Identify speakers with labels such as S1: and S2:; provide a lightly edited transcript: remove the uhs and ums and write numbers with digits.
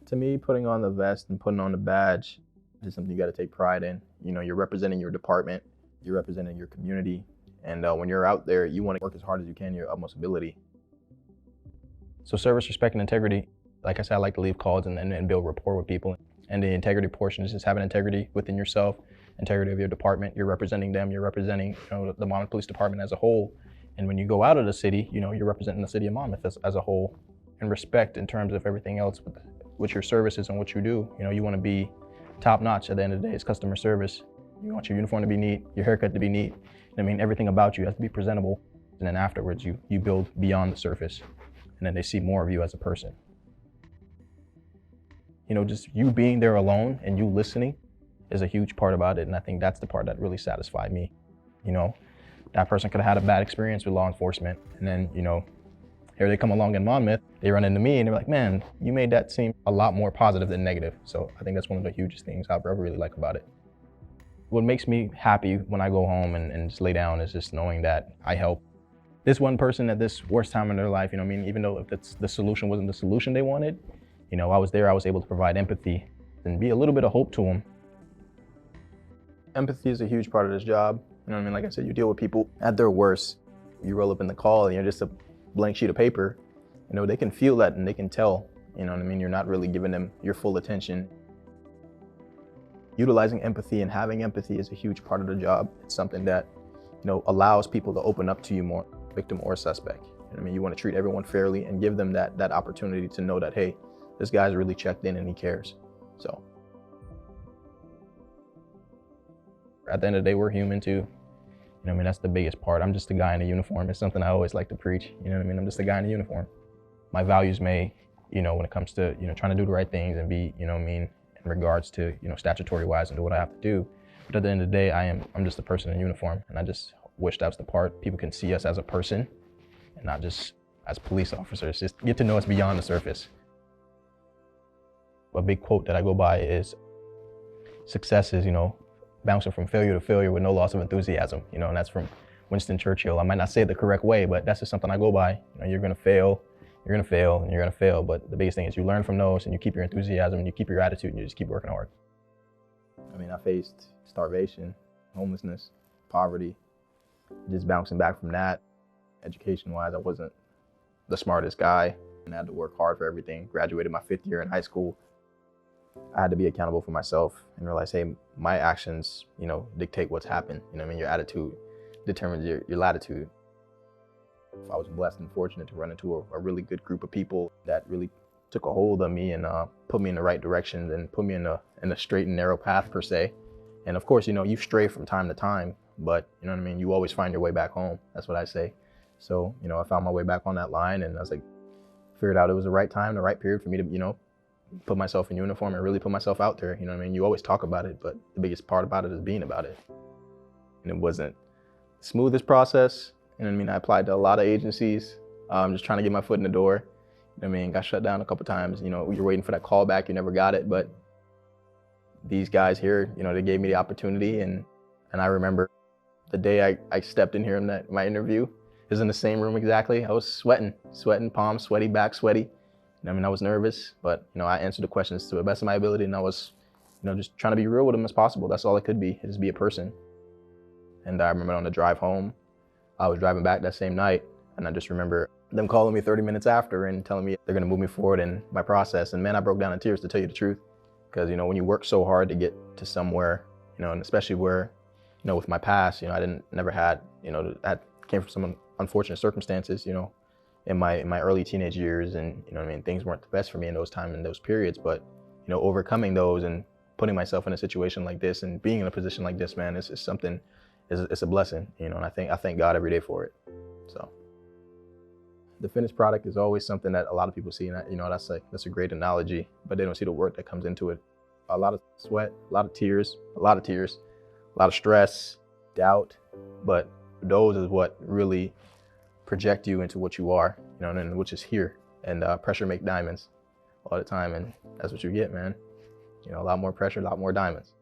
S1: To me, putting on the vest and putting on the badge is something you got to take pride in. You know, you're representing your department, you're representing your community, and when you're out there, you want to work as hard as you can, your utmost ability. So service, respect, and integrity. Like I said, I like to leave calls and build rapport with people. And the integrity portion is just having integrity within yourself, integrity of your department. You're representing them, you're representing the Monmouth Police Department as a whole. And when you go out of the city, you're representing the city of Monmouth as a whole. And respect in terms of everything else with your services and what you do. You want to be top notch at the end of the day. It's customer service. You want your uniform to be neat, your haircut to be neat. I mean, everything about you has to be presentable. And then afterwards, you build beyond the surface. And then they see more of you as a person. Just you being there alone and you listening is a huge part about it. And I think that's the part that really satisfied me. That person could have had a bad experience with law enforcement. And then, here they come along in Monmouth, they run into me and they're like, man, you made that seem a lot more positive than negative. So I think that's one of the hugest things I ever really like about it. What makes me happy when I go home and just lay down is just knowing that I help this one person at this worst time in their life. Even though if the solution wasn't the solution they wanted, I was there, I was able to provide empathy and be a little bit of hope to them. Empathy is a huge part of this job. Like I said, you deal with people at their worst. You roll up in the call and you're just a blank sheet of paper. They can feel that and they can tell, you're not really giving them your full attention. Utilizing empathy and having empathy is a huge part of the job. It's something that, allows people to open up to you more, victim or suspect. You want to treat everyone fairly and give them that opportunity to know that, hey, this guy's really checked in and he cares. So at the end of the day, we're human too. That's the biggest part. I'm just a guy in a uniform. It's something I always like to preach. I'm just a guy in a uniform. My values may, when it comes to, trying to do the right things and be, in regards to, statutory wise and do what I have to do. But at the end of the day, I'm just a person in uniform. And I just wish that was the part people can see us as a person and not just as police officers. Just get to know us beyond the surface. A big quote that I go by is, success is, bouncing from failure to failure with no loss of enthusiasm, and that's from Winston Churchill. I might not say it the correct way, but that's just something I go by. You're gonna fail, you're gonna fail, and you're gonna fail, but the biggest thing is you learn from those and you keep your enthusiasm and you keep your attitude and you just keep working hard. I faced starvation, homelessness, poverty, just bouncing back from that. Education-wise, I wasn't the smartest guy and I had to work hard for everything. Graduated my 5th year in high school. I had to be accountable for myself and realize, hey, my actions, dictate what's happened. Your attitude determines your latitude. I was blessed and fortunate to run into a really good group of people that really took a hold of me and put me in the right direction and put me in a straight and narrow path per se. And of course, you stray from time to time, but you always find your way back home. That's what I say. So, I found my way back on that line and I was like, figured out it was the right time, the right period for me to, put myself in uniform and really put myself out there. You always talk about it, but the biggest part about it is being about it. And it wasn't the smoothest process. I applied to a lot of agencies, just trying to get my foot in the door. Got shut down a couple times. You're waiting for that call back, you never got it, but these guys here, they gave me the opportunity. And I remember the day I stepped in here in my interview, it was in the same room exactly. I was sweating, palms sweaty, back sweaty. I was nervous, but I answered the questions to the best of my ability, and I was, just trying to be real with them as possible. That's all it could be, just be a person. And I remember on the drive home, I was driving back that same night, and I just remember them calling me 30 minutes after and telling me they're gonna move me forward in my process. And man, I broke down in tears, to tell you the truth, because when you work so hard to get to somewhere, and especially where, with my past, I never had, I came from some unfortunate circumstances, in my early teenage years, and things weren't the best for me in those times and those periods, but overcoming those and putting myself in a situation like this and being in a position like this, man, it's something, it's a blessing, and I thank God every day for it. So the finished product is always something that a lot of people see, and that's a great analogy, but they don't see the work that comes into it. A lot of sweat, a lot of tears, a lot of stress, doubt, but those is what really project you into what you are, and which is here. And pressure make diamonds all the time, and that's what you get, man. A lot more pressure, a lot more diamonds.